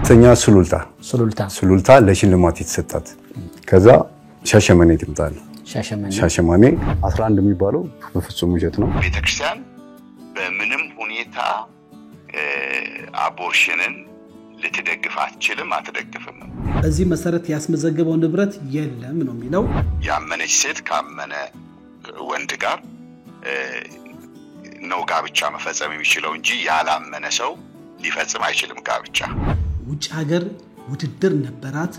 ተኛ ሱሉልታ ለሽልማት የተሰጣት ከዛ ሻሸመኔ ትምጣለ ሻሸመኔ 11 የሚባለው በፍጹም ውሸት ነው ቤተክርስቲያን በምንም ሁኔታ አቦርሽንን ልትደግፍ አትደግፍም በዚህ መሰረት ያስመዘገበው ንብረት የለም ነው የሚለው ያመነች ሴት ካመነ ወንድ ጋር ነው ጋብቻ መፈጸም የሚችለው እንጂ ያላመነ ሰው ሊፈጽም አይችልም ጋብቻ ውጭ ሀገር ውድድር ነበራት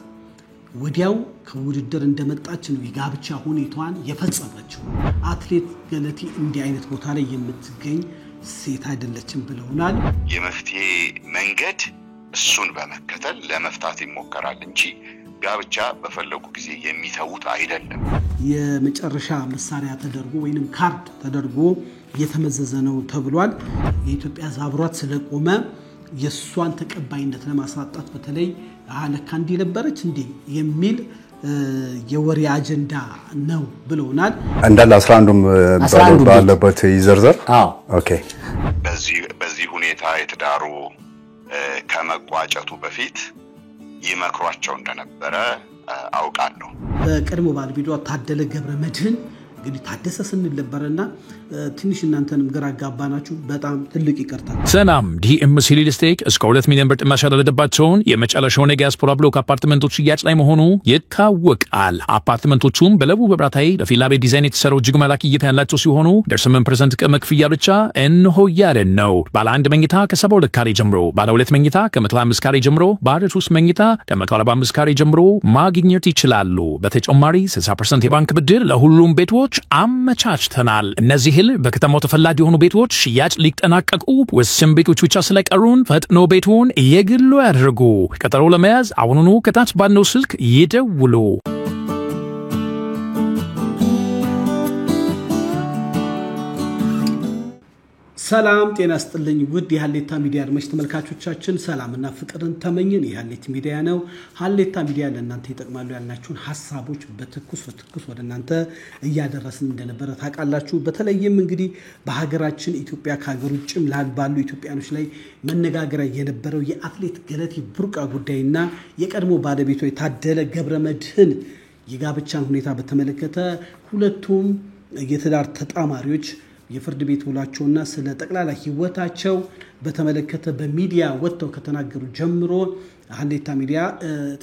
ወዲያው ከውድድር እንደመጣች ነው የጋብቻ ሁኔታዋን የፈጸመችው አትሌት ገለቴ እንዲህ አይነት ቦታ ላይ የምትገኝ ሴት አይደለችም ብለውናል የመፍትሄ መንገድ እሱን በመከተል ለመፍታት ይሞከራል እንጂ ጋብቻ በፈለጉ ጊዜ የሚተውት አይደለም የመጨረሻ መሳሪያ ተደርጎ ወይንም ካርድ ተደርጎ የተመዘዘ ነው ተብሏል የኢትዮጵያ ዛብሯት ስለቆመ የሷን ተቀባይነት ለማሳጣት በተለይ አለካንዲ ነበረች እንዴ የሚል የወሬ አጀንዳ ነው ብለውናል እንዳለ 11 ባለበት ይዘርዘር ኦኬ በዚህ ሁኔታ የተዳሩ ከመቋጨቱ በፊት ይመክሯቸው እንደነበረ አውቃለሁ በቀድሞ ባለቤቷ ታደለ ገብረመድህን እንግዲህ ታደሰ ስንል ነበርና ትንሽ እናንተንም ግራ አጋባናችሁ በጣም ትልቅ ይቅርታ ሰላም ዲኤምሲ ሪል ስቴት እስከ 2 ሚሊዮን ብር ጥማሽ ያደረደባቸውን የመጨረሻው የዲያስፖራ ብሎክ አፓርትመንቶች ሽያጭ ላይ መሆኑ ይታወቃል አፓርትመንቶቹም በለቡ በብራታይ ለፊላ ቤት ዲዛይን የተሰሩ እጅግ መላክ እይታ ያላቸው ሲሆኑ ደርሰመን ፕሬዘንት ቅድመ ክፍያ ብቻ እንሆ ያለን ነው ባለ 1 መኝታ ከ72 ካሬ ጀምሮ ባለ 2 መኝታ ከ105 ካሬ ጀምሮ ባለ 3 መኝታ ከ145 ካሬ ጀምሮ ማግኘት ይችላሉ በተጨማሪ 60% የባንክ ብድር ለሁሉም ቤቶች አመቻችተናል እነዚህ በከተማው ተፈላጊ የሆኑ ቤቶች ሽያጭ ሊጠናቀቁ ወሰን ቤቶች ብቻ ስለቀሩን ፈጥኖ ቤቱን የግሉ ያድርጉ ቀጠሮ ለመያዝ አሁኑኑ ከታች ባለው ስልክ ይደውሉ ሰላም ጤና ይስጥልኝ ውድ የሐሌታ ሚዲያ አድማጭ ተመልካቾቻችን ሰላምና ፍቅርን ተመኘን የሐሌታ ሚዲያ ነው ሐሌታ ሚዲያ ለእናንተ ይጠቅማሉ ያልናችሁን ሐሳቦች በትኩስ ወደ እናንተ እያደረስን እንደነበረ ታውቃላችሁ በተለይም እንግዲህ በሀገራችን ኢትዮጵያ ከሀገር ውጭም ባሉ ኢትዮጵያኖች ላይ መነጋገሪያ የነበረው የአትሌት ገለቴ ቡርቃ ጉዳይና የቀድሞ ባለቤቷ ታደለ ገብረመድህን የጋብቻን ሁኔታ በተመለከተ ሁለቱም የትዳር ተጣማሪዎች የፍርድ ቤት ውላቸውና ስለ ጠቅላላ ህይወታቸው በተመለከተ በሚዲያ ወጥተው ከተናገሩ ጀምሮ ሐሌታ ሚዲያ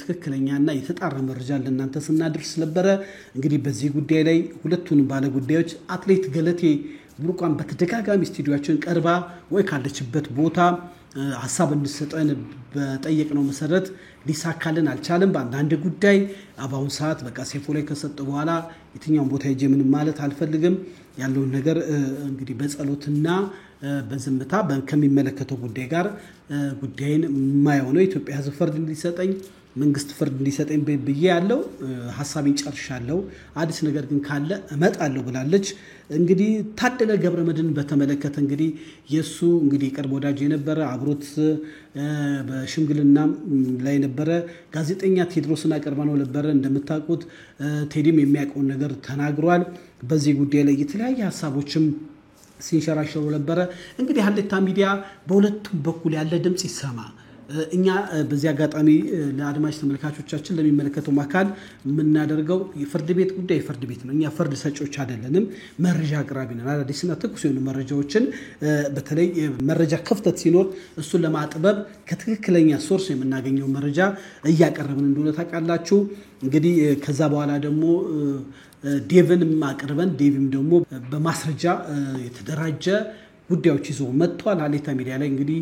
ትክክለኛና የተጣራ መረጃ ለእናንተ ስናደርስ ነበር እንግዲህ በዚህ ጉዳይ ላይ ሁለቱን ባለ ጉዳዮች አትሌት ገለቴ ቡርቃን በተደጋጋሚ ስቱዲዮአችን ቀርባ ወይ ካለችበት ቦታ ሐሳብ እንድሰጠን በጠየቅነው መሰረት ሊሳካልን አልቻለም በአንድ ጉዳይ አባውን ሰዓት በቃ ሴፎ ላይ ከሰጠ በኋላ የትኛውን ቦታ ሄጄ ምን ማለት አልፈልግም ያለው ነገር እንግዲህ በጸሎትና በዝምታ ከሚመለከተው ጉዳይ ጋር ጉዳይን ማይሆነው ኢትዮጵያ ህዝብ ፍርድ እንዲሰጠኝ መንግስት ፍርድ እንዲሰጠኝ በብዬ ያለው ሐሳቤን ጨርሻለሁ አዲስ ነገር ግን ካለ እመጣለሁ ብላለች እንግዲህ ታደለ ገብረመድህን በተመለከተ እንግዲህ የሱ እንግዲህ ቅርብ ወዳጅ የነበረ አብሮት በሽምግልና ላይ ነበረ ጋዜጠኛ ቴድሮስና ቀርባነው ነበር እንደምታውቁት ቴዲም የሚያውቀው ነገር ተናግሯል በዚህ ጉዳይ ላይ የተለያየ ሐሳቦችም ሲንሸራሸሩ ነበር እንግዲህ ሐሌታ ሚዲያ በሁለቱም በኩል ያለ ድምጽ ይሰማ እኛ በዚህ አጋጣሚ ለአድማጭ ተመልካቾቻችን ለሚመለከተው ማካል ምናደርገው የፍርድ ቤት ጉዳይ ፍርድ ቤት ነው እኛ ፍርድ ሰጪዎች አይደለንም መረጃ አቅራቢ ነን አዲስና ትኩስ የሆኑ መረጃዎችን በተለይ መረጃ ክፍተት ሲኖር እሱን ለማጥበብ ከትክክለኛ ሶርስ የምናገኘው መረጃ እያቀረብን እንደሆነ ታውቃላችሁ እንግዲህ ከዛ በኋላ ደግሞ ዴቭን ማቅርበን ዴቭም ደግሞ በማስረጃ የተደራጀ ጉዳዮች ይዞ መጥቷል ሐሌታ ሚዲያ ላይ እንግዲህ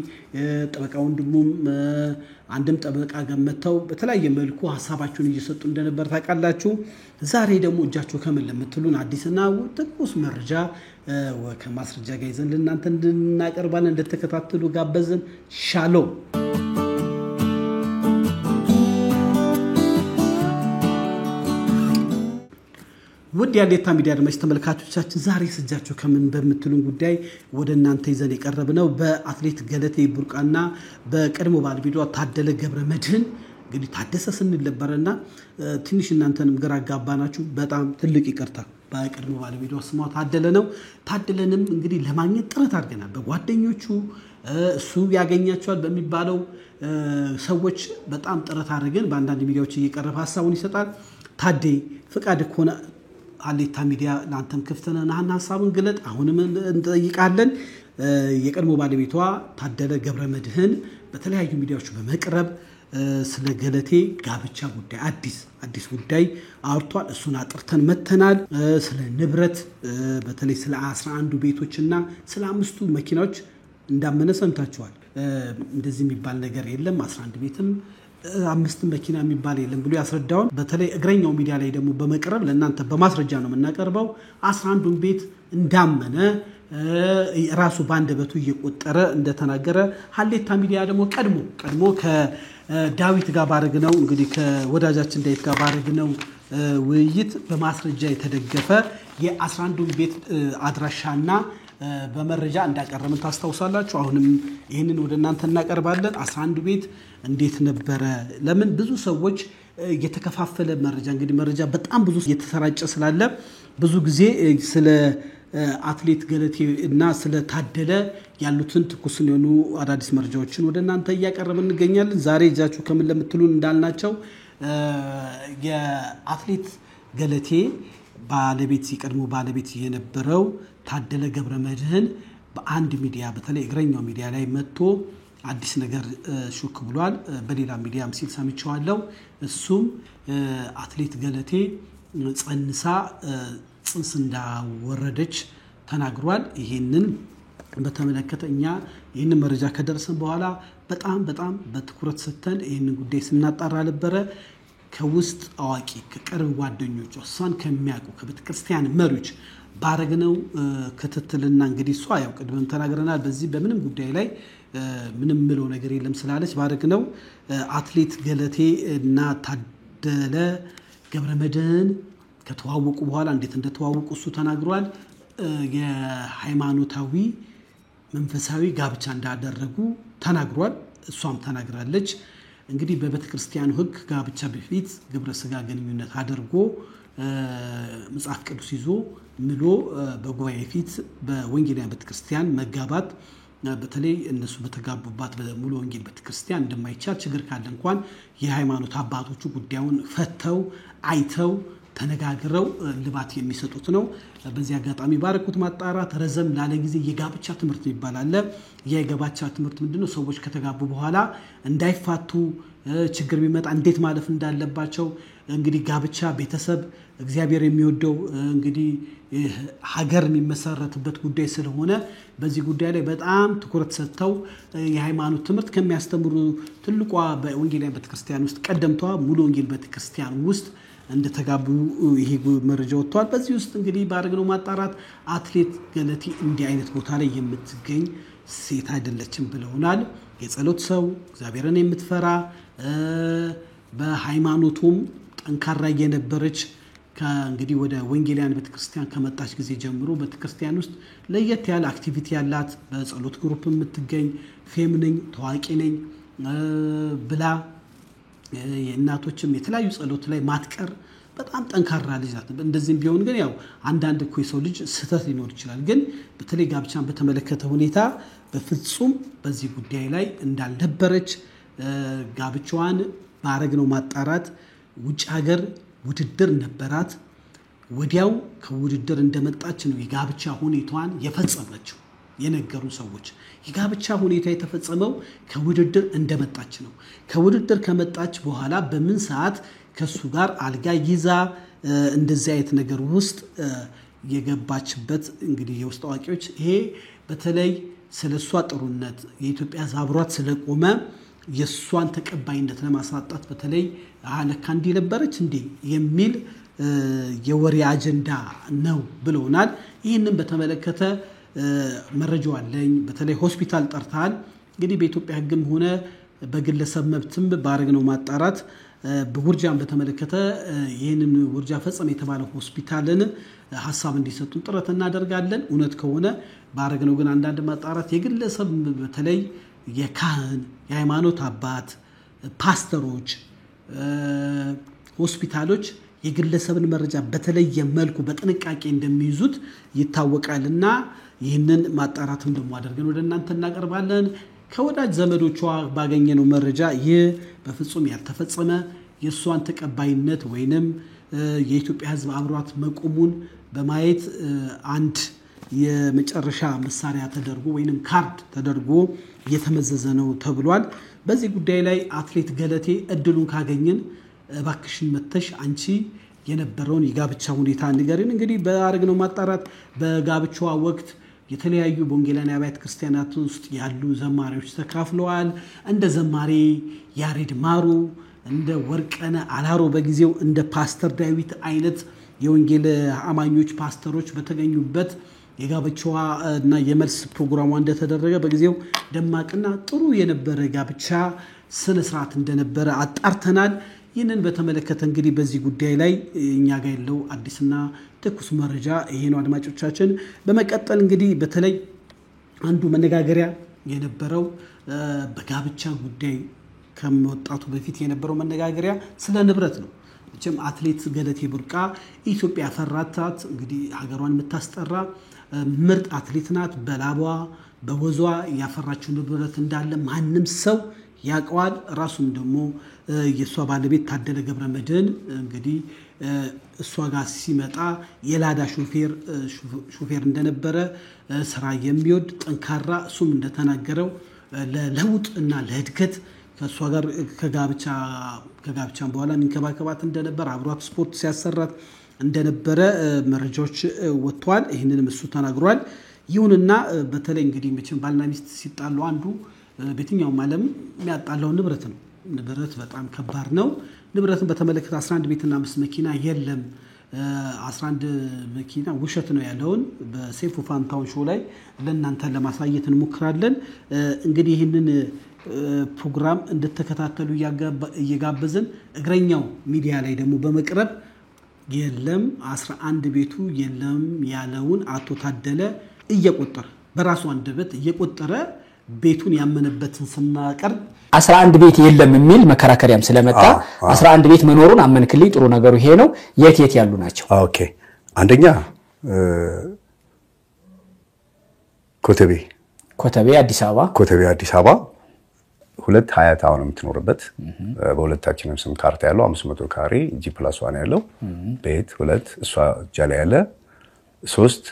ጠበቃ ወንድሙም አንድም ጠበቃ ገመተው በተለያየ መልኩ ሐሳባቸውን እየሰጡ እንደነበር ታውቃላችሁ ዛሬ ደግሞ እጃቸው ከምን ለምትሉን አዲስና ትኩስ መረጃ ከማስረጃ ጋር ይዘን ለእናንተ እንድናቀርባለን እንደተከታተሉ ጋበዝን ሻሎም ውድ የሐሌታ ሚዲያ አድማጭ ተመልካቾቻችን ዛሬ ስጃቸው ከምን በምትሉን ጉዳይ ወደ እናንተ ይዘን የቀረብነው በአትሌት ገለቴ ቡርቃና በቀድሞ ባለቤቷ ታደለ ገብረመድህን እንግዲህ ታደሰ ስንል ነበርና ትንሽ እናንተንም ግራ አጋባናችሁ በጣም ትልቅ ይቅርታ በቀድሞ ባለቤቷ ስሟ ታደለ ነው ታደለንም እንግዲህ ለማግኘት ጥረት አድርገናል በጓደኞቹ እሱ ያገኛቸዋል በሚባለው ሰዎች በጣም ጥረት አድርገን በአንዳንድ ሚዲያዎች እየቀረበ ሐሳቡን ይሰጣል። ታዴ ፍቃድ ከሆነ ሀሌታ ሚዲያ ላንተም ክፍት ነን፣ ሐሳቡን ግለጥ። አሁንም እንጠይቃለን። የቀድሞ ባለቤቷ ታደለ ገብረመድህን በተለያዩ ሚዲያዎች በመቅረብ ስለ ገለቴ ጋብቻ ጉዳይ አዲስ ጉዳይ አውርቷል። እሱን አጥርተን መተናል። ስለ ንብረት በተለይ ስለ 11 ቤቶችና ስለ 5 መኪናዎች እንዳመነ ሰምታችኋል። እንደዚህ የሚባል ነገር የለም 11 ቤትም 5 መኪና የሚባል የለም ብሎ ያስረዳውን በተለይ እግረኛው ሚዲያ ላይ ደግሞ በመቅረብ ለእናንተ በማስረጃ ነው የምናቀርበው። 11ዱን ቤት እንዳመነ ራሱ ባንደበቱ እየቆጠረ እንደተናገረ ሀሌታ ሚዲያ ደግሞ ቀድሞ ከዳዊት ጋር ባረግነው እንግዲህ ከወዳጃችን ዳዊት ጋር ባረግነው ውይይት በማስረጃ የተደገፈ የ11ዱን ቤት አድራሻና በመረጃ እንዳቀረብን ታስታውሳላችሁ። አሁንም ይሄንን ወደ እናንተ እናቀርባለን። 11 ቤት እንዴት ነበረ? ለምን ብዙ ሰዎች የተከፋፈለ መረጃ እንግዲህ መረጃ በጣም ብዙ የተሰራጨ ስላለ ብዙ ጊዜ ስለ አትሌት ገለቴ እና ስለ ታደለ ያሉትን ትኩስ የሆኑ አዳዲስ መረጃዎችን ወደ እናንተ እያቀረብን እንገኛለን። ዛሬ እጃችሁ ከምን ለምትሉን እንዳልናቸው የአትሌት ገለቴ ባለቤት የቀድሞ ባለቤት የነበረው ታደለ ገብረመድህን በአንድ ሚዲያ በተለይ እግረኛው ሚዲያ ላይ መጥቶ አዲስ ነገር ሹክ ብሏል። በሌላ ሚዲያም ሲል ሰምቻለሁ። እሱም አትሌት ገለቴ ጸንሳ ጽንስ እንዳወረደች ተናግሯል። ይሄንን በተመለከተ እኛ ይሄንን መረጃ ከደረሰን በኋላ በጣም በትኩረት ሰጥተን ይሄንን ጉዳይ ስናጣራ ነበረ። ከውስጥ አዋቂ ከቅርብ ጓደኞቿ እሷን ከሚያውቁ ከቤተክርስቲያን መሪዎች ባረግነው ክትትልና እንግዲህ እሷ ያው ቅድምም ተናግረናል። በዚህ በምንም ጉዳይ ላይ ምንም ምለው ነገር የለም ስላለች ባረግነው አትሌት ገለቴ እና ታደለ ገብረመድህን ከተዋወቁ በኋላ እንዴት እንደተዋወቁ እሱ ተናግሯል። የሃይማኖታዊ መንፈሳዊ ጋብቻ እንዳደረጉ ተናግሯል። እሷም ተናግራለች። እንግዲህ በቤተክርስቲያኑ ሕግ ጋብቻ በፊት ግብረ ስጋ ግንኙነት አድርጎ መጽሐፍ ቅዱስ ይዞ ምሎ በጉባኤ ፊት በወንጌላውያን ቤተክርስቲያን መጋባት በተለይ እነሱ በተጋቡባት በሙሉ ወንጌል ቤተክርስቲያን እንደማይቻል ችግር ካለ እንኳን የሃይማኖት አባቶቹ ጉዳዩን ፈተው አይተው ተነጋግረው ልባት የሚሰጡት ነው። በዚህ አጋጣሚ ባረኩት ማጣራት ረዘም ላለ ጊዜ የጋብቻ ትምህርት ይባላል። የጋብቻ ትምህርት ምንድነው? ሰዎች ከተጋቡ በኋላ እንዳይፋቱ ችግር ቢመጣ እንዴት ማለፍ እንዳለባቸው እንግዲህ ጋብቻ ቤተሰብ እግዚአብሔር የሚወደው እንግዲህ ሀገር የሚመሰረትበት ጉዳይ ስለሆነ በዚህ ጉዳይ ላይ በጣም ትኩረት ሰጥተው የሃይማኖት ትምህርት ከሚያስተምሩ ትልቋ በወንጌላውያን ቤተክርስቲያን ውስጥ ቀደምቷ ሙሉ ወንጌል ቤተክርስቲያን ውስጥ እንደተጋቡ ይሄ መረጃ ወጥቷል። በዚህ ውስጥ እንግዲህ ባረግነው ማጣራት አትሌት ገለቴ እንዲህ አይነት ቦታ ላይ የምትገኝ ሴት አይደለችም ብለውናል። የጸሎት ሰው እግዚአብሔርን የምትፈራ በሃይማኖቱም ጠንካራ የነበረች ከእንግዲህ ወደ ወንጌላውያን ቤተክርስቲያን ከመጣች ጊዜ ጀምሮ ቤተክርስቲያን ውስጥ ለየት ያለ አክቲቪቲ ያላት በጸሎት ግሩፕ የምትገኝ ፌምነኝ ታዋቂ ነኝ ብላ የእናቶችም የተለያዩ ጸሎት ላይ ማትቀር በጣም ጠንካራ ልጅ ናት። እንደዚህም ቢሆን ግን ያው አንዳንድ እኮ የሰው ልጅ ስህተት ሊኖር ይችላል። ግን በተለይ ጋብቻን በተመለከተ ሁኔታ በፍጹም በዚህ ጉዳይ ላይ እንዳልነበረች ጋብቻዋን ባረግነው ማጣራት ውጭ ሀገር ውድድር ነበራት። ወዲያው ከውድድር እንደመጣች ነው የጋብቻ ሁኔታዋን የፈጸመችው የነገሩ ሰዎች። የጋብቻ ሁኔታ የተፈጸመው ከውድድር እንደመጣች ነው። ከውድድር ከመጣች በኋላ በምን ሰዓት ከሱ ጋር አልጋ ይዛ እንደዚህ አይነት ነገር ውስጥ የገባችበት እንግዲህ የውስጥ አዋቂዎች ይሄ በተለይ ስለሷ ጥሩነት የኢትዮጵያ ዛብሯት ስለቆመ የሷን ተቀባይነት ለማሳጣት በተለይ አለካ እንዲህ ነበረች እንዴ የሚል የወሬ አጀንዳ ነው ብለውናል። ይህንን በተመለከተ መረጃው አለኝ። በተለይ ሆስፒታል ጠርታል። እንግዲህ በኢትዮጵያ ሕግም ሆነ በግለሰብ መብትም ባረግነው ማጣራት በውርጃን በተመለከተ ይህንን ውርጃ ፈጸመ የተባለው ሆስፒታልን ሐሳብ እንዲሰጡን ጥረት እናደርጋለን። እውነት ከሆነ ባረግነው ግን አንዳንድ ማጣራት የግለሰብ በተለይ የካህን የሃይማኖት አባት ፓስተሮች ሆስፒታሎች የግለሰብን መረጃ በተለየ መልኩ በጥንቃቄ እንደሚይዙት ይታወቃልና ይህንን ማጣራትም ደግሞ አድርገን ወደ እናንተ እናቀርባለን። ከወዳጅ ዘመዶቿ ባገኘነው መረጃ ይህ በፍጹም ያልተፈጸመ የሷን ተቀባይነት ወይንም የኢትዮጵያ ሕዝብ አብሯት መቆሙን በማየት አንድ የመጨረሻ መሳሪያ ተደርጎ ወይንም ካርድ ተደርጎ እየተመዘዘ ነው ተብሏል። በዚህ ጉዳይ ላይ አትሌት ገለቴ እድሉን ካገኘን እባክሽን መተሽ አንቺ የነበረውን የጋብቻ ሁኔታ ንገሪን። እንግዲህ በአረግነው ማጣራት በጋብቻዋ ወቅት የተለያዩ በወንጌላውያን አብያተ ክርስቲያናት ውስጥ ያሉ ዘማሪዎች ተካፍለዋል። እንደ ዘማሪ ያሬድ ማሩ፣ እንደ ወርቀነ አላሮ በጊዜው እንደ ፓስተር ዳዊት አይነት የወንጌል አማኞች ፓስተሮች በተገኙበት የጋብቻዋ እና የመልስ ፕሮግራሟ እንደተደረገ በጊዜው ደማቅና ጥሩ የነበረ ጋብቻ ስነ ስርዓት እንደነበረ አጣርተናል። ይህንን በተመለከተ እንግዲህ በዚህ ጉዳይ ላይ እኛ ጋር ያለው አዲስና ትኩስ መረጃ ይሄ ነው አድማጮቻችን። በመቀጠል እንግዲህ በተለይ አንዱ መነጋገሪያ የነበረው በጋብቻ ጉዳይ ከመወጣቱ በፊት የነበረው መነጋገሪያ ስለ ንብረት ነው። እቺም አትሌት ገለቴ ቡርቃ ኢትዮጵያ ፈራታት እንግዲህ ሀገሯን የምታስጠራ ምርጥ አትሌት ናት። በላቧ በወዟ ያፈራችው ንብረት እንዳለ ማንም ሰው ያውቀዋል። ራሱም ደግሞ የሷ ባለቤት ታደለ ገብረመድህን እንግዲህ እሷ ጋር ሲመጣ የላዳ ሹፌር እንደነበረ ስራ የሚወድ ጠንካራ እሱም እንደተናገረው ለለውጥ እና ለእድገት ከሷ ጋር ከጋብቻም በኋላ እንከባከባት እንደነበር አብሯት ስፖርት ሲያሰራት እንደነበረ መረጃዎች ወጥቷል። ይህንንም እሱ ተናግሯል። ይሁንና በተለይ እንግዲህ መቼም ባልና ሚስት ሲጣሉ አንዱ በየትኛውም ዓለም የሚያጣላው ንብረት ነው። ንብረት በጣም ከባድ ነው። ንብረትን በተመለከተ 11 ቤትና 5 መኪና የለም 11 መኪና ውሸት ነው ያለውን በሴፉ ፋንታውን ሾው ላይ ለእናንተ ለማሳየት እንሞክራለን። እንግዲህ ይህንን ፕሮግራም እንድትከታተሉ እየጋበዝን እግረኛው ሚዲያ ላይ ደግሞ በመቅረብ የለም 11 ቤቱ የለም ያለውን አቶ ታደለ እየቆጠረ በራሱ አንደበት እየቆጠረ ቤቱን ያመነበትን ስናቀርብ 11 ቤት የለም የሚል መከራከሪያም ስለመጣ 11 ቤት መኖሩን አመንክልኝ። ጥሩ ነገሩ ይሄ ነው። የት ያሉ ናቸው? ኦኬ አንደኛ ኮተቤ አዲስ አበባ ሁለት ሀያት አሁን የምትኖርበት በሁለታችንም ስም ካርታ ያለው 500 ካሬ G+1 ያለው ቤት ሁለት እሷ ጃላ ያለ 3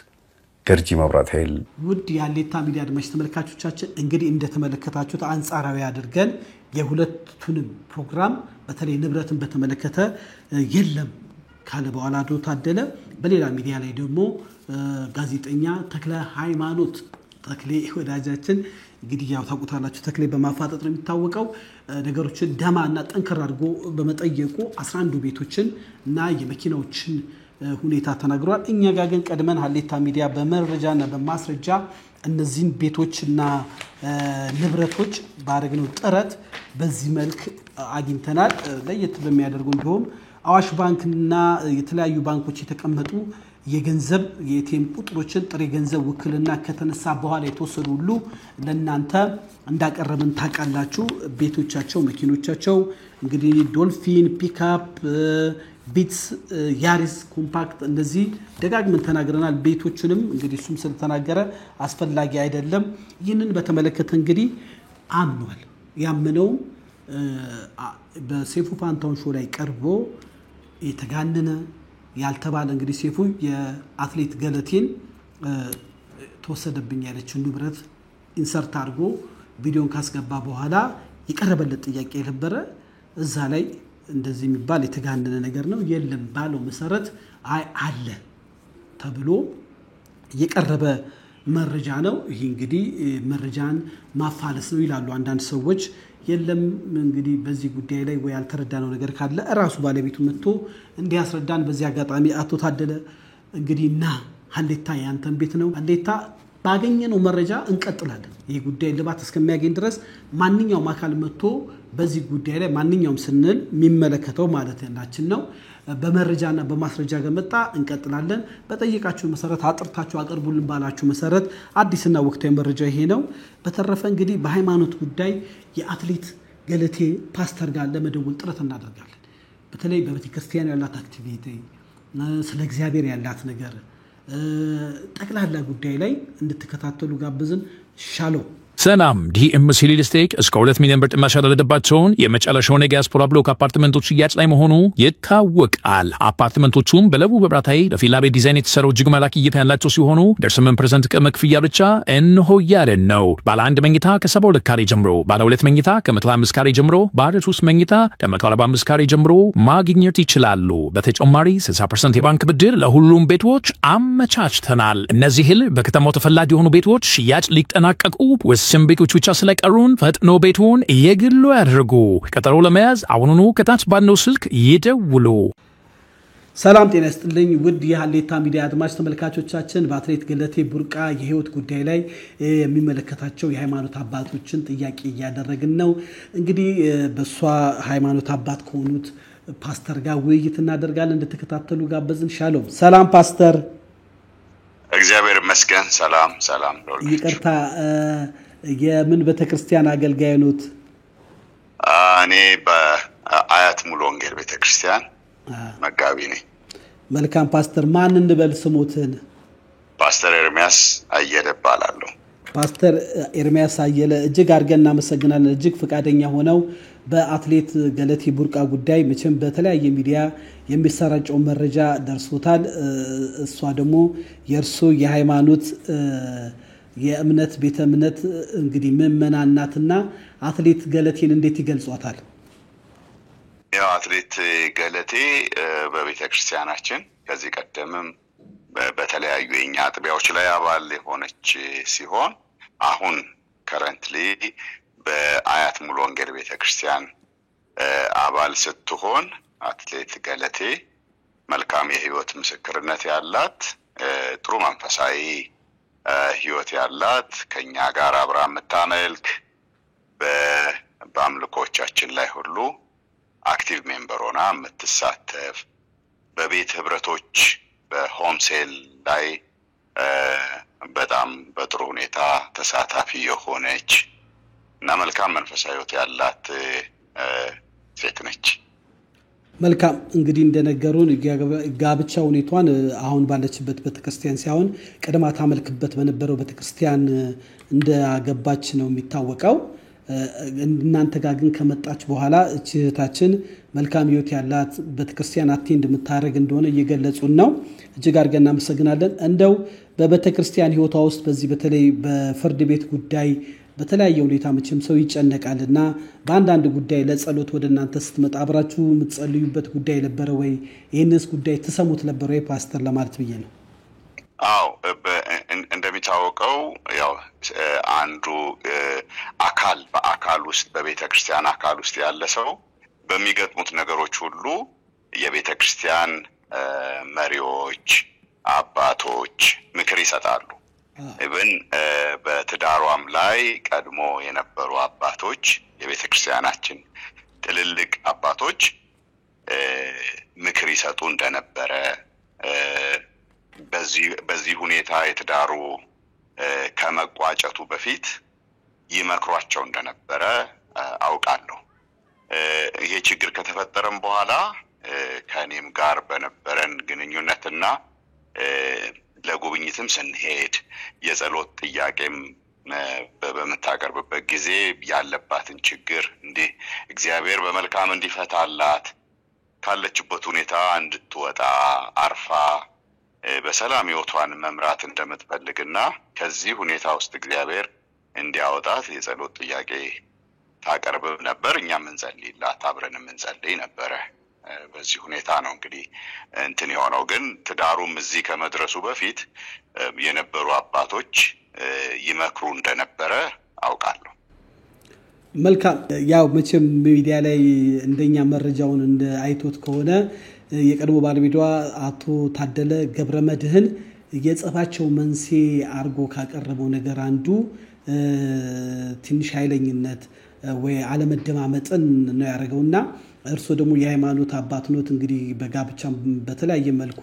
ገርጂ መብራት ኃይል። ውድ የሀሌታ ሚዲያ አድማጭ ተመልካቾቻችን እንግዲህ እንደተመለከታችሁት አንጻራዊ አድርገን የሁለቱንም ፕሮግራም በተለይ ንብረትን በተመለከተ የለም ካለ በኋላ አቶ ታደለ በሌላ ሚዲያ ላይ ደግሞ ጋዜጠኛ ተክለ ሃይማኖት ተክሌ ወዳጃችን እንግዲህ ያው ታውቁታላችሁ ተክሌ በማፋጠጥ ነው የሚታወቀው ነገሮችን ደማና ጠንከር አድርጎ በመጠየቁ 11 ቤቶችን እና የመኪናዎችን ሁኔታ ተናግሯል። እኛ ጋር ግን ቀድመን ሀሌታ ሚዲያ በመረጃና በማስረጃ እነዚህን ቤቶችና ንብረቶች ባረግነው ጥረት በዚህ መልክ አግኝተናል። ለየት በሚያደርጉ እንዲሁም አዋሽ ባንክና የተለያዩ ባንኮች የተቀመጡ የገንዘብ የኤቲኤም ቁጥሮችን ጥሬ ገንዘብ ውክልና ከተነሳ በኋላ የተወሰዱ ሁሉ ለእናንተ እንዳቀረብን ታውቃላችሁ። ቤቶቻቸው መኪኖቻቸው እንግዲህ ዶልፊን ፒክአፕ ቢትስ ያሪስ ኮምፓክት እንደዚህ ደጋግመን ተናግረናል። ቤቶችንም እንግዲህ እሱም ስለተናገረ አስፈላጊ አይደለም። ይህንን በተመለከተ እንግዲህ አምኗል። ያመነው በሴፉ ፋንታውን ሾው ላይ ቀርቦ የተጋነነ ያልተባለ እንግዲህ ሴፉ የአትሌት ገለቴን ተወሰደብኝ ያለችው ንብረት ኢንሰርት አድርጎ ቪዲዮን ካስገባ በኋላ የቀረበለት ጥያቄ ነበረ። እዛ ላይ እንደዚህ የሚባል የተጋነነ ነገር ነው የለም ባለው መሰረት አለ ተብሎ የቀረበ መረጃ ነው። ይሄ እንግዲህ መረጃን ማፋለስ ነው ይላሉ አንዳንድ ሰዎች። የለም እንግዲህ በዚህ ጉዳይ ላይ ወይ ያልተረዳነው ነገር ካለ ራሱ ባለቤቱ መጥቶ እንዲያስረዳን በዚህ አጋጣሚ አቶ ታደለ እንግዲህና ሀሌታ ያንተን ቤት ነው ሀሌታ ባገኘነው መረጃ እንቀጥላለን። ይሄ ጉዳይ ልባት እስከሚያገኝ ድረስ ማንኛውም አካል መጥቶ በዚህ ጉዳይ ላይ ማንኛውም ስንል የሚመለከተው ማለት ነው በመረጃና በማስረጃ ገመጣ እንቀጥላለን። በጠይቃችሁ መሰረት አጥርታችሁ አቀርቡልን ባላችሁ መሰረት አዲስና ወቅታዊ መረጃ ይሄ ነው። በተረፈ እንግዲህ በሃይማኖት ጉዳይ የአትሌት ገለቴ ፓስተር ጋር ለመደወል ጥረት እናደርጋለን። በተለይ በቤተክርስቲያን ያላት አክቲቪቲ ስለ እግዚአብሔር ያላት ነገር ጠቅላላ ጉዳይ ላይ እንድትከታተሉ ጋብዝን። ሻሎም ሰላም ዲኤምሲ ሪል ስቴት እስከ 2 ሚሊዮን ብር ጥማሽ ያደረገባቸውን የመጨረሻውን የዲያስፖራ ብሎክ አፓርትመንቶች ሽያጭ ላይ መሆኑ ይታወቃል። አፓርትመንቶቹም በለቡ በብራታይ ለፊላ ቤት ዲዛይን የተሰሩ እጅግ ማራኪ እይታ ያላቸው ሲሆኑ ደርሰምን% ቅድመ ክፍያ ብቻ እንሆ ያለን ነው። ባለ 1 መኝታ ከ72 ካሬ ጀምሮ፣ ባለ 2 መኝታ ከ125 ካሬ ጀምሮ፣ ባለ 3 መኝታ ከ145 ካሬ ጀምሮ ማግኘት ይችላሉ። በተጨማሪ 60% የባንክ ብድር ለሁሉም ቤቶች አመቻችተናል። እነዚህ በከተማው ተፈላጊ የሆኑ ቤቶች ሽያጭ ሊጠናቀቁ ቤቶች ብቻ ስለቀሩን ፈጥኖ ቤቱን የግሉ ያድርጉ። ቀጠሮ ለመያዝ አሁኑኑ ከታች ባለው ስልክ ይደውሉ። ሰላም ጤና ይስጥልኝ ውድ የሀሌታ ሚዲያ አድማጭ ተመልካቾቻችን፣ በአትሌት ገለቴ ቡርቃ የህይወት ጉዳይ ላይ የሚመለከታቸው የሃይማኖት አባቶችን ጥያቄ እያደረግን ነው። እንግዲህ በሷ ሃይማኖት አባት ከሆኑት ፓስተር ጋር ውይይት እናደርጋለን። እንድትከታተሉ ጋበዝን። ሻሎም። ሰላም ፓስተር። እግዚአብሔር ይመስገን። ሰላም ዶል ይቅርታ የምን ቤተክርስቲያን አገልጋይ ኖት? እኔ በአያት ሙሉ ወንጌል ቤተክርስቲያን መጋቢ ነኝ። መልካም ፓስተር፣ ማን እንበል ስሞትን? ፓስተር ኤርሚያስ አየለ እባላለሁ። ፓስተር ኤርሚያስ አየለ እጅግ አድርገን እናመሰግናለን። እጅግ ፈቃደኛ ሆነው በአትሌት ገለቴ ቡርቃ ጉዳይ መቼም በተለያየ ሚዲያ የሚሰራጨው መረጃ ደርሶታል። እሷ ደግሞ የእርሱ የሃይማኖት የእምነት ቤተ እምነት እንግዲህ ምእመናናትና አትሌት ገለቴን እንዴት ይገልጿታል? ያው አትሌት ገለቴ በቤተክርስቲያናችን ከዚህ ቀደምም በተለያዩ የኛ አጥቢያዎች ላይ አባል የሆነች ሲሆን አሁን ከረንትሊ በአያት ሙሉ ወንጌል ቤተክርስቲያን አባል ስትሆን አትሌት ገለቴ መልካም የህይወት ምስክርነት ያላት ጥሩ መንፈሳዊ ህይወት ያላት ከኛ ጋር አብራ የምታመልክ በአምልኮቻችን ላይ ሁሉ አክቲቭ ሜምበር ሆና የምትሳተፍ በቤት ህብረቶች በሆም ሴል ላይ በጣም በጥሩ ሁኔታ ተሳታፊ የሆነች እና መልካም መንፈሳዊ ህይወት ያላት ሴት ነች። መልካም እንግዲህ እንደነገሩን ጋብቻ ሁኔታዋን አሁን ባለችበት ቤተክርስቲያን ሳይሆን ቀደማ ታመልክበት በነበረው ቤተክርስቲያን እንደአገባች ነው የሚታወቀው። እናንተ ጋር ግን ከመጣች በኋላ እህታችን መልካም ህይወት ያላት ቤተክርስቲያን አቴንድ የምታደርግ እንደሆነ እየገለጹን ነው። እጅግ አድርገን እናመሰግናለን። እንደው በቤተክርስቲያን ህይወቷ ውስጥ በዚህ በተለይ በፍርድ ቤት ጉዳይ በተለያየ ሁኔታ መቼም ሰው ይጨነቃልና በአንዳንድ ጉዳይ ለጸሎት ወደ እናንተ ስትመጣ አብራችሁ የምትጸልዩበት ጉዳይ ነበር ወይ? ይሄንስ ጉዳይ ተሰሙት ነበር ወይ ፓስተር ለማለት ብዬ ነው። አዎ እንደሚታወቀው ያው አንዱ አካል በአካል ውስጥ በቤተክርስቲያን አካል ውስጥ ያለ ሰው በሚገጥሙት ነገሮች ሁሉ የቤተክርስቲያን መሪዎች አባቶች ምክር ይሰጣሉ። ኢቭን በትዳሯም ላይ ቀድሞ የነበሩ አባቶች የቤተክርስቲያናችን ትልልቅ አባቶች ምክር ይሰጡ እንደነበረ በዚህ ሁኔታ የትዳሩ ከመቋጨቱ በፊት ይመክሯቸው እንደነበረ አውቃለሁ። ይሄ ችግር ከተፈጠረም በኋላ ከኔም ጋር በነበረን ግንኙነትና ለጉብኝትም ስንሄድ የጸሎት ጥያቄም በመታቀርብበት ጊዜ ያለባትን ችግር እንዴ እግዚአብሔር በመልካም እንዲፈታላት ካለችበት ሁኔታ እንድትወጣ አርፋ በሰላም ህይወቷን መምራት እንደምትፈልግና ከዚህ ሁኔታ ውስጥ እግዚአብሔር እንዲያወጣት የጸሎት ጥያቄ ታቀርብ ነበር። እኛም እንጸልይላት አብረን እንጸልይ ነበር። በዚህ ሁኔታ ነው እንግዲህ እንትን የሆነው። ግን ትዳሩም እዚህ ከመድረሱ በፊት የነበሩ አባቶች ይመክሩ እንደነበረ አውቃለሁ። መልካም ያው መቼም ሚዲያ ላይ እንደኛ መረጃውን እንደ አይቶት ከሆነ የቀድሞ ባለቤቷ አቶ ታደለ ገብረመድህን የጸፋቸው መንስኤ አርጎ ካቀረበው ነገር አንዱ ትንሽ ኃይለኝነት ወይ አለመደማመጥን ነው ያደረገውና እርሱ ደግሞ የሃይማኖት አባት ኖት። እንግዲህ በጋብቻ በተለያየ መልኩ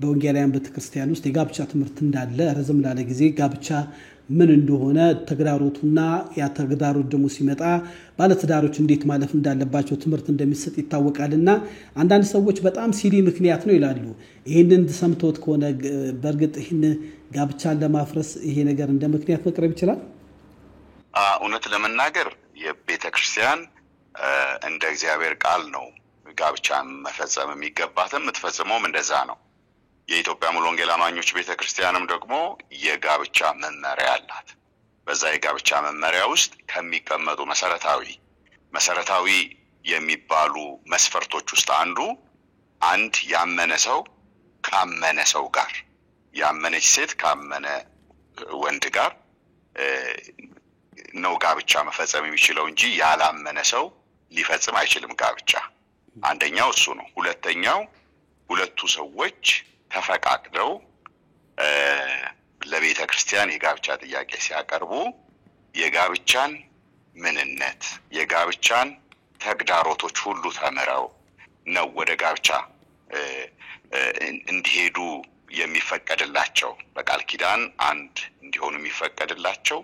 በወንጌላውያን ቤተክርስቲያን ውስጥ የጋብቻ ትምህርት እንዳለ ረዘም ላለ ጊዜ ጋብቻ ምን እንደሆነ ተግዳሮቱና ያ ተግዳሮት ደግሞ ሲመጣ ባለትዳሮች እንዴት ማለፍ እንዳለባቸው ትምህርት እንደሚሰጥ ይታወቃልና አንዳንድ ሰዎች በጣም ሲሪ ምክንያት ነው ይላሉ። ይሄንን ሰምቶት ከሆነ በእርግጥ ይሄን ጋብቻን ለማፍረስ ይሄ ነገር እንደ ምክንያት መቅረብ ይችላል? እውነት ለመናገር የቤተክርስቲያን እንደ እግዚአብሔር ቃል ነው ጋብቻ መፈጸም የሚገባትም የምትፈጽመውም እንደዛ ነው። የኢትዮጵያ ሙሉ ወንጌል አማኞች ቤተክርስቲያንም ደግሞ የጋብቻ መመሪያ አላት። በዛ የጋብቻ መመሪያ ውስጥ ከሚቀመጡ መሰረታዊ የሚባሉ መስፈርቶች ውስጥ አንድ ያመነ ሰው ካመነ ሰው ጋር፣ ያመነች ሴት ካመነ ወንድ ጋር ነው ጋብቻ መፈጸም የሚችለው እንጂ ያላመነ ሰው ሊፈጽም አይችልም ጋብቻ። አንደኛው እሱ ነው። ሁለተኛው ሁለቱ ሰዎች ተፈቃቅደው ለቤተ ክርስቲያን የጋብቻ ጥያቄ ሲያቀርቡ የጋብቻን ምንነት፣ የጋብቻን ተግዳሮቶች ሁሉ ተምረው ነው ወደ ጋብቻ እንዲሄዱ የሚፈቀድላቸው። በቃል ኪዳን አንድ እንዲሆኑ የሚፈቀድላቸው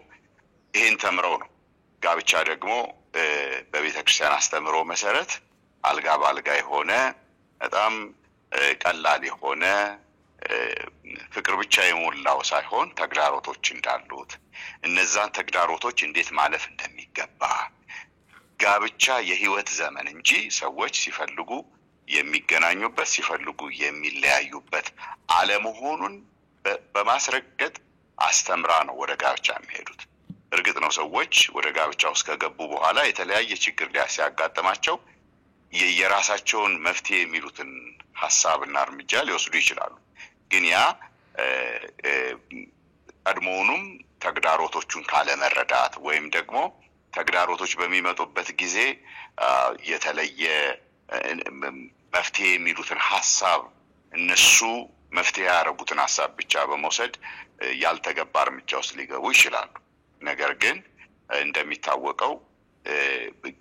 ይሄን ተምረው ነው። ጋብቻ ደግሞ በቤተ ክርስቲያን አስተምሮ መሰረት አልጋ ባልጋ የሆነ በጣም ቀላል የሆነ ፍቅር ብቻ የሞላው ሳይሆን ተግዳሮቶች እንዳሉት፣ እነዛን ተግዳሮቶች እንዴት ማለፍ እንደሚገባ፣ ጋብቻ የህይወት ዘመን እንጂ ሰዎች ሲፈልጉ የሚገናኙበት ሲፈልጉ የሚለያዩበት አለመሆኑን በማስረገጥ አስተምራ ነው ወደ ጋብቻ የሚሄዱት። እርግጥ ነው ሰዎች ወደ ጋብቻ ውስጥ ከገቡ በኋላ የተለያየ ችግር ሊያጋጥማቸው የየራሳቸውን መፍትሄ የሚሉትን ሐሳብና እርምጃ ሊወስዱ ይችላሉ። ግን ያ ቀድሞውንም ተግዳሮቶቹን ካለመረዳት ወይም ደግሞ ተግዳሮቶች በሚመጡበት ጊዜ የተለየ መፍትሄ የሚሉትን ሐሳብ እነሱ መፍትሄ ያደረጉትን ሐሳብ ብቻ በመውሰድ ያልተገባ እርምጃ ውስጥ ሊገቡ ይችላሉ። ነገር ግን እንደሚታወቀው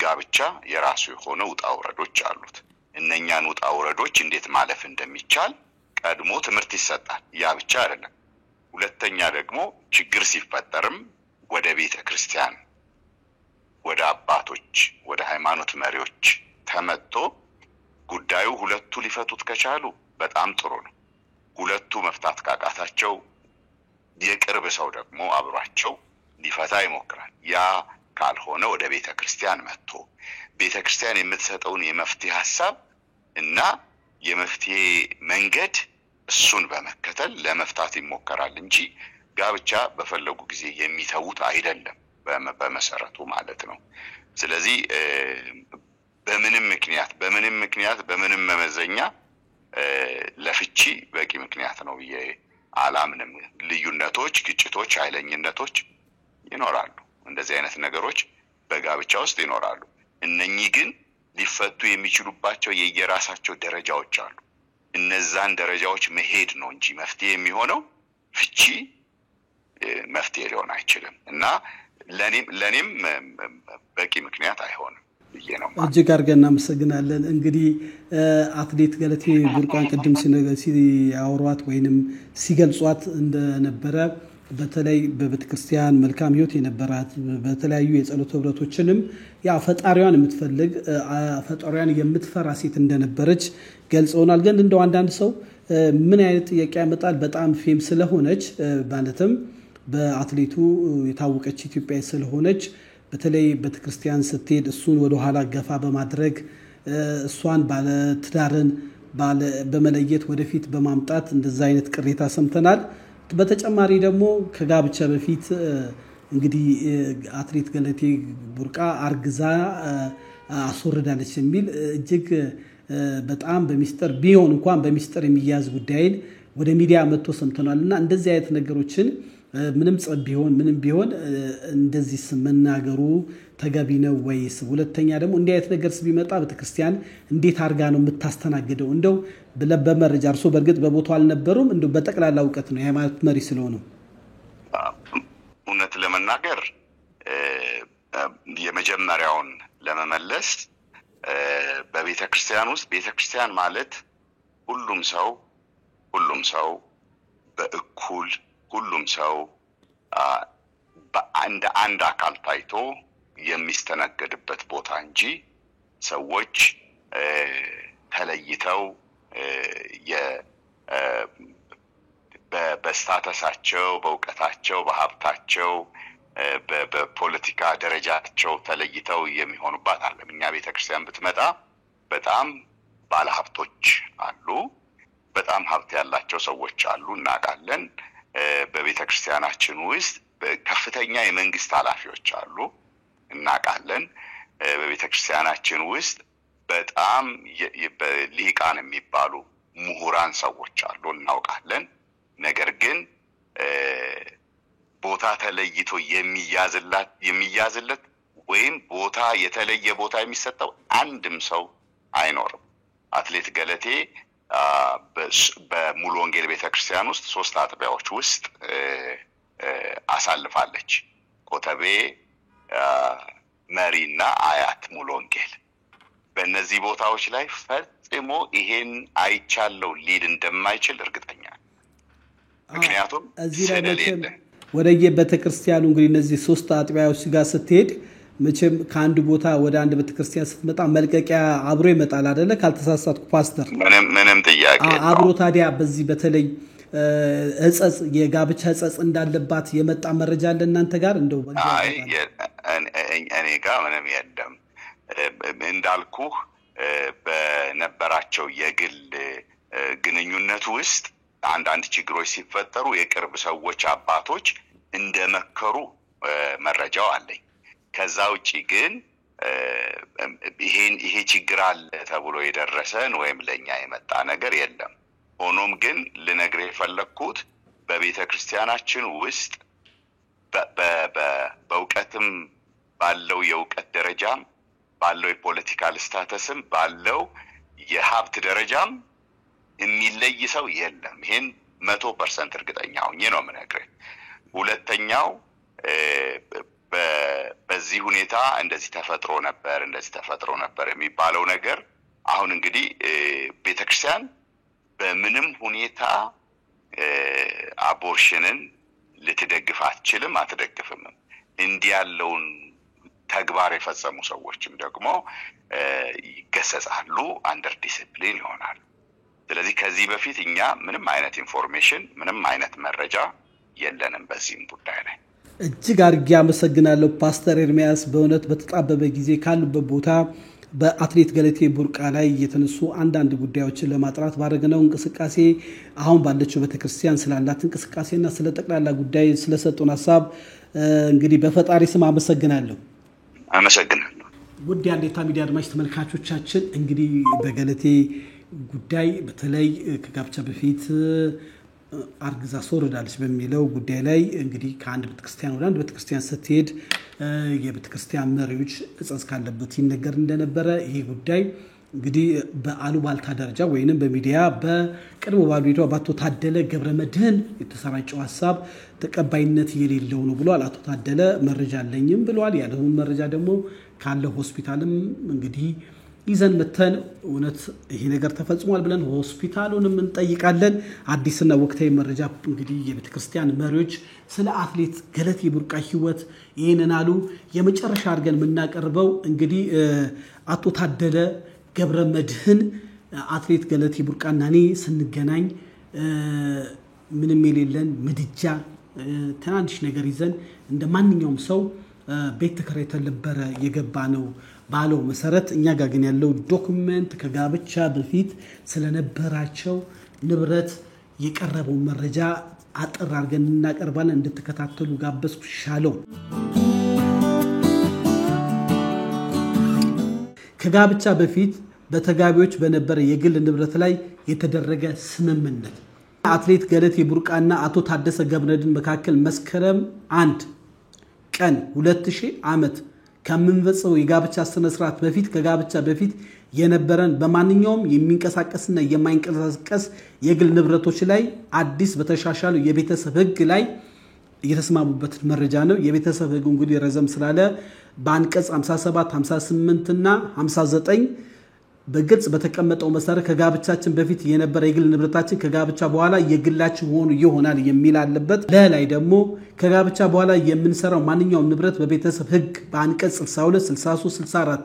ጋብቻ የራሱ የሆነ ውጣ ውረዶች አሉት። እነኛን ውጣ ውረዶች እንዴት ማለፍ እንደሚቻል ቀድሞ ትምህርት ይሰጣል። ያ ብቻ አይደለም። ሁለተኛ ደግሞ ችግር ሲፈጠርም ወደ ቤተ ክርስቲያን፣ ወደ አባቶች፣ ወደ ሃይማኖት መሪዎች ተመጥቶ ጉዳዩ ሁለቱ ሊፈቱት ከቻሉ በጣም ጥሩ ነው። ሁለቱ መፍታት ካቃታቸው የቅርብ ሰው ደግሞ አብሯቸው ሊፈታ ይሞክራል። ያ ካልሆነ ወደ ቤተ ክርስቲያን መጥቶ ቤተ ክርስቲያን የምትሰጠውን የመፍትሄ ሐሳብ እና የመፍትሄ መንገድ እሱን በመከተል ለመፍታት ይሞከራል እንጂ ጋብቻ በፈለጉ ጊዜ የሚተውት አይደለም በመሰረቱ ማለት ነው። ስለዚህ በምንም ምክንያት በምንም መመዘኛ ለፍቺ በቂ ምክንያት ነው ብዬ አላምንም። ልዩነቶች፣ ግጭቶች፣ ኃይለኝነቶች ይኖራሉ። እንደዚህ አይነት ነገሮች በጋብቻ ውስጥ ይኖራሉ። እነኚህ ግን ሊፈቱ የሚችሉባቸው የየራሳቸው ደረጃዎች አሉ። እነዛን ደረጃዎች መሄድ ነው እንጂ መፍትሄ የሚሆነው ፍቺ መፍትሄ ሊሆን አይችልም እና ለኔም በቂ ምክንያት አይሆንም ብዬ ነው። እጅግ አድርገን እናመሰግናለን። እንግዲህ አትሌት ገለቴ ቡርቃን ቅድም ሲያወሯት ወይንም ሲገልጿት እንደነበረ በተለይ በቤተክርስቲያን መልካም ህይወት የነበራት በተለያዩ የጸሎት ህብረቶችንም ያ ፈጣሪዋን የምትፈልግ ፈጣሪዋን የምትፈራ ሴት እንደነበረች ገልጸውናል። ግን እንደው አንዳንድ ሰው ምን አይነት ጥያቄ ያመጣል? በጣም ፌም ስለሆነች ማለትም በአትሌቱ የታወቀች ኢትዮጵያዊ ስለሆነች በተለይ ቤተክርስቲያን ስትሄድ እሱን ወደ ኋላ ገፋ በማድረግ እሷን ባለ ትዳርን በመለየት ወደፊት በማምጣት እንደዛ አይነት ቅሬታ ሰምተናል። በተጨማሪ ደግሞ ከጋብቻ በፊት እንግዲህ አትሌት ገለቴ ቡርቃ አርግዛ አስወርዳለች የሚል እጅግ በጣም በሚስጥር ቢሆን እንኳን በሚስጥር የሚያዝ ጉዳይን ወደ ሚዲያ መጥቶ ሰምተናልና እንደዚህ አይነት ነገሮችን ምንም ጸብ ቢሆን ምንም ቢሆን እንደዚህ መናገሩ ተገቢ ነው ወይስ? ሁለተኛ ደግሞ እንዲህ አይነት ነገር ቢመጣ ቤተክርስቲያን እንዴት አርጋ ነው የምታስተናግደው? እንደው በመረጃ እርሶ በእርግጥ በቦታው አልነበሩም፣ እንደው በጠቅላላ ዕውቀት ነው የሃይማኖት መሪ ስለሆነ እውነት ለመናገር የመጀመሪያውን ለመመለስ በቤተክርስቲያን ውስጥ ቤተክርስቲያን ማለት ሁሉም ሰው በእኩል ሁሉም ሰው በአንድ አካል ታይቶ የሚስተናገድበት ቦታ እንጂ ሰዎች ተለይተው በስታተሳቸው፣ በእውቀታቸው፣ በሀብታቸው በፖለቲካ ደረጃቸው ተለይተው የሚሆኑባት አለ። እኛ ቤተክርስቲያን ብትመጣ በጣም ባለሀብቶች አሉ፣ በጣም ሀብት ያላቸው ሰዎች አሉ እናውቃለን። በቤተክርስቲያናችን ውስጥ ከፍተኛ የመንግስት ኃላፊዎች አሉ እናውቃለን። በቤተክርስቲያናችን ውስጥ በጣም ሊቃን የሚባሉ ምሁራን ሰዎች አሉ እናውቃለን። ነገር ግን ቦታ ተለይቶ የሚያዝለት ወይም ቦታ የተለየ ቦታ የሚሰጠው አንድም ሰው አይኖርም። አትሌት ገለቴ በሙሉ ወንጌል ቤተክርስቲያን ውስጥ 3 አጥቢያዎች ውስጥ አሳልፋለች። ኮተቤ፣ መሪና አያት ሙሉ ወንጌል። በእነዚህ ቦታዎች ላይ ፈጽሞ ይሄን አይቻለው ሊድ እንደማይችል እርግጠኛ ነኝ። ምክንያቱም እዚህ ላይ ወደየ ቤተክርስቲያኑ እንግዲህ እነዚህ 3 አጥቢያዎች ጋር ስትሄድ መቼም ከአንድ ቦታ ወደ አንድ ቤተክርስቲያን ስትመጣ መልቀቂያ አብሮ ይመጣል አይደለ? ካልተሳሳትኩ ፓስተር ምንም ጥያቄ አብሮ። ታዲያ በዚህ በተለይ እጸጽ የጋብቻ እጸጽ እንዳለባት የመጣ መረጃ አለ እናንተ ጋር? እንደው እኔ ጋር ምንም የለም። እንዳልኩህ በነበራቸው የግል ግንኙነት ውስጥ አንዳንድ ችግሮች ሲፈጠሩ የቅርብ ሰዎች አባቶች እንደመከሩ መረጃው አለኝ። ከዛ ውጪ ግን ይሄ ችግር አለ ተብሎ የደረሰን ወይም ለኛ የመጣ ነገር የለም። ሆኖም ግን ልነግርህ የፈለኩት በቤተክርስቲያናችን ውስጥ በእውቀትም ባለው የእውቀት ደረጃም ባለው የፖለቲካል ስታተስም ባለው የሀብት ደረጃም የሚለይ ሰው የለም። ይሄን 100% እርግጠኛ ሆኜ ነው የምነግርህ። ሁለተኛው በዚህ ሁኔታ እንደዚህ ተፈጥሮ ነበር የሚባለው ነገር አሁን እንግዲህ ቤተክርስቲያን በምንም ሁኔታ አቦርሽንን ልትደግፍ አትችልም፣ አትደግፍም። እንዲህ ያለውን ተግባር የፈጸሙ ሰዎችም ደግሞ ይገሰጻሉ፣ አንደር ዲሲፕሊን ይሆናሉ። ስለዚህ ከዚህ በፊት እኛ ምንም አይነት ኢንፎርሜሽን ምንም አይነት መረጃ የለንም በዚህም ጉዳይ ላይ። እጅግ አድርጌ አመሰግናለሁ ፓስተር ኤርሚያስ። በእውነት በተጣበበ ጊዜ ካሉበት ቦታ በአትሌት ገለቴ ቡርቃ ላይ የተነሱ አንዳንድ ጉዳዮችን ለማጥራት ባደረግነው እንቅስቃሴ አሁን ባለችው ቤተክርስቲያን ስላላት እንቅስቃሴና ስለ ጠቅላላ ጉዳይ ስለሰጡን ሐሳብ እንግዲህ በፈጣሪ ስም አመሰግናለሁ። ውድ የሀሌታ ሚዲያ አድማጭ ተመልካቾቻችን እንግዲህ በገለቴ ጉዳይ በተለይ ከጋብቻ በፊት አርግዛ ሶርዳለች በሚለው ጉዳይ ላይ እንግዲህ ከአንድ ቤተክርስቲያን ወደ አንድ ቤተክርስቲያን ስትሄድ የቤተክርስቲያን መሪዎች እጸጽ ካለበት ይነገር እንደነበረ ይሄ ጉዳይ እንግዲህ በአሉባልታ ደረጃ ወይንም በሚዲያ በቅርብ ባሉት አቶ ታደለ ገብረመድህን የተሰራጨው ሐሳብ ተቀባይነት የሌለው ነው ብሏል። አቶ ታደለ መረጃ አለኝም ብሏል። ያለው መረጃ ደግሞ ካለ ሆስፒታልም እንግዲህ ይዘን መተን እውነት ይሄ ነገር ተፈጽሟል ብለን ሆስፒታሉንም እንጠይቃለን። አዲስና ወቅታዊ መረጃ እንግዲህ የቤተክርስቲያን መሪዎች ስለ አትሌት ገለቴ ቡርቃ ህይወት ይሄንን አሉ። የመጨረሻ አድርገን የምናቀርበው እንግዲህ አቶ ታደለ ገብረመድህን አትሌት ገለቴ ቡርቃና እኔ ስንገናኝ ምንም የሌለን ምድጃ ትናንሽ ነገር ይዘን እንደማንኛውም ሰው ቤት ተከራይተን ነበረ የገባ ነው ባለው መሰረት እኛ ጋር ግን ያለው ዶክመንት ከጋብቻ በፊት ስለነበራቸው ንብረት የቀረበው መረጃ አጥር አድርገን እናቀርባለን። እንድትከታተሉ ጋበዝኩ። ሻሎም። ከጋብቻ በፊት በተጋቢዎች በነበረ የግል ንብረት ላይ የተደረገ ስምምነት አትሌት ገለቴ ቡርቃና አቶ ታደሰ ገብረመድህን መካከል መስከረም 1 ቀን 2000 ዓመት ከምንፈጽመው የጋብቻ ስነ ስርዓት በፊት ከጋብቻ በፊት የነበረን በማንኛውም የሚንቀሳቀስና የማይንቀሳቀስ የግል ንብረቶች ላይ አዲስ በተሻሻለው የቤተሰብ ህግ ላይ የተስማሙበት መረጃ ነው። የቤተሰብ ህግ እንግዲህ ረዘም ስላለ በአንቀጽ 57 58 እና 59 በግልጽ በተቀመጠው መሰረት ከጋብቻችን በፊት የነበረ የግል ንብረታችን ከጋብቻ በኋላ የግላችን ሆኖ ይሆናል የሚል አለበት። ለላይ ደግሞ ከጋብቻ በኋላ የምንሰራው ማንኛውም ንብረት በቤተሰብ ህግ በአንቀጽ 62 63 64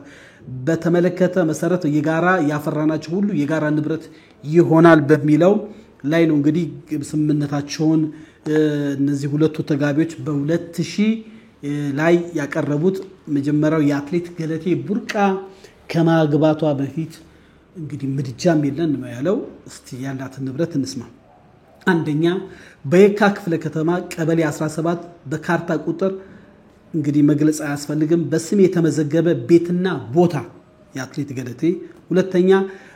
በተመለከተ መሰረት የጋራ ያፈራናቸው ሁሉ የጋራ ንብረት ይሆናል በሚለው ላይ ነው እንግዲህ ስምምነታቸውን እነዚህ ሁለቱ ተጋቢዎች በ2000 ላይ ያቀረቡት መጀመሪያው የአትሌት ገለቴ ቡርቃ ከማግባቷ በፊት እንግዲህ ምድጃም የለን ነው ያለው። እስቲ ያላትን ንብረት እንስማ። አንደኛ በየካ ክፍለ ከተማ ቀበሌ 17 በካርታ ቁጥር እንግዲህ መግለጽ አያስፈልግም በስም የተመዘገበ ቤትና ቦታ የአትሌት ገለቴ። ሁለተኛ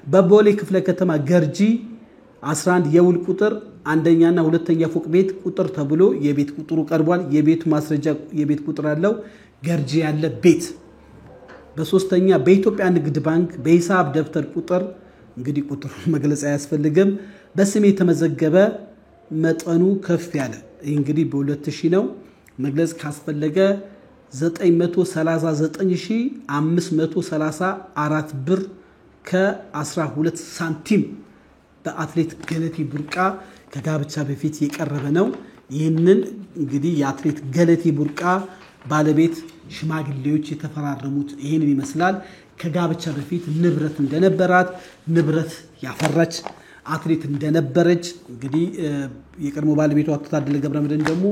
በቦሌ ክፍለ ከተማ ገርጂ 11 የውል ቁጥር አንደኛና ሁለተኛ ፎቅ ቤት ቁጥር ተብሎ የቤት ቁጥሩ ቀርቧል። የቤቱ ማስረጃ የቤት ቁጥር አለው ገርጂ ያለ ቤት። በሶስተኛ በኢትዮጵያ ንግድ ባንክ በሂሳብ ደብተር ቁጥር እንግዲህ ቁጥሩ መግለጽ አያስፈልግም በስም የተመዘገበ መጠኑ ከፍ ያለ እንግዲህ በ2000 ነው መግለጽ ካስፈለገ 939534 ብር ከ12 ሳንቲም በአትሌት ገለቴ ቡርቃ ከጋብቻ በፊት የቀረበ ነው። ይህንን እንግዲህ የአትሌት ገለቴ ቡርቃ ባለቤት ሽማግሌዎች የተፈራረሙት ይሄንን ይመስላል። ከጋብቻ በፊት ንብረት እንደነበራት ንብረት ያፈራች አትሌት እንደነበረች እንግዲህ የቀድሞ ባለቤቷ አቶ ታደለ ገብረመድህን ደግሞ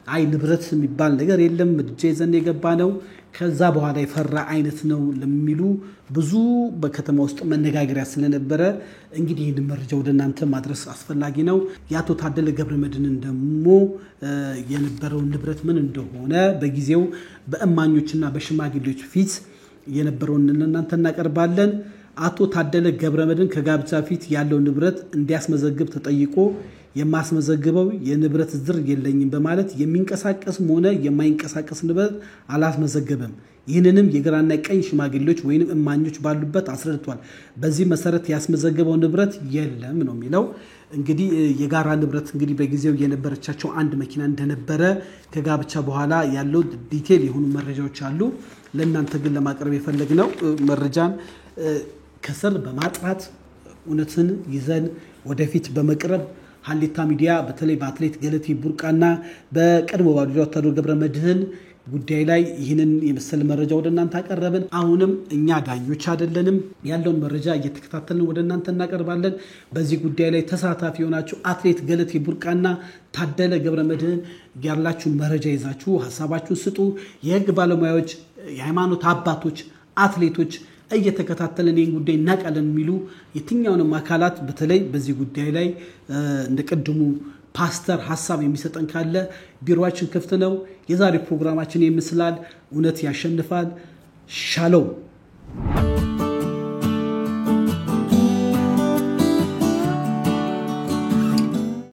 አይ ንብረት የሚባል ነገር የለም ምድጃ ይዘን የገባ ነው ከዛ በኋላ የፈራ አይነት ነው ለሚሉ ብዙ በከተማ ውስጥ መነጋገሪያ ስለነበረ እንግዲህ ይህን መረጃ ወደናንተ ማድረስ አስፈላጊ ነው። የአቶ ታደለ ገብረመድህን ደግሞ የነበረው ንብረት ምን እንደሆነ በጊዜው በእማኞችና በሽማግሌዎች ፊት የነበረውን ለናንተ እናቀርባለን። አቶ ታደለ ገብረመድህን ከጋብቻ ፊት ያለው ንብረት እንዲያስመዘግብ ተጠይቆ የማስመዘግበው የንብረት ዝር የለኝም በማለት የሚንቀሳቀስም ሆነ የማይንቀሳቀስ ንብረት አላስመዘገበም። ይህንንም የግራና ቀኝ ሽማግሌዎች ወይንም እማኞች ባሉበት አስረድቷል። በዚህ መሰረት ያስመዘገበው ንብረት የለም ነው የሚለው። እንግዲህ የጋራ ንብረት እንግዲህ በጊዜው የነበረቻቸው አንድ መኪና እንደነበረ ከጋብቻ በኋላ ያለው ዲቴል የሆኑ መረጃዎች አሉ። ለእናንተ ግን ለማቅረብ የፈለግነው መረጃን ከስር በማጥራት እውነትን ይዘን ወደፊት በመቅረብ ሀሌታ ሚዲያ በተለይ በአትሌት ገለቴ ቡርቃና በቀድሞ ባለቤቷ አቶ ታደለ ገብረመድህን ጉዳይ ላይ ይህንን የመሰለ መረጃ ወደናንተ አቀረብን። አሁንም እኛ ዳኞች አይደለንም ያለውን መረጃ እየተከታተልን ወደናንተ እናቀርባለን። በዚህ ጉዳይ ላይ ተሳታፊ ሆናችሁ አትሌት ገለቴ ቡርቃና ታደለ ገብረመድህን ያላችሁ መረጃ ይዛችሁ ሐሳባችሁን ስጡ። የህግ ባለሙያዎች የሃይማኖት አባቶች አትሌቶች እየተከታተልን ይህን ጉዳይ እናቃለን የሚሉ የትኛውንም አካላት በተለይ በዚህ ጉዳይ ላይ እንደቀድሙ ፓስተር ሐሳብ የሚሰጠን ካለ ቢሮአችን ክፍት ነው። የዛሬ ፕሮግራማችን ይመስላል። እውነት ያሸንፋል። ሻሎም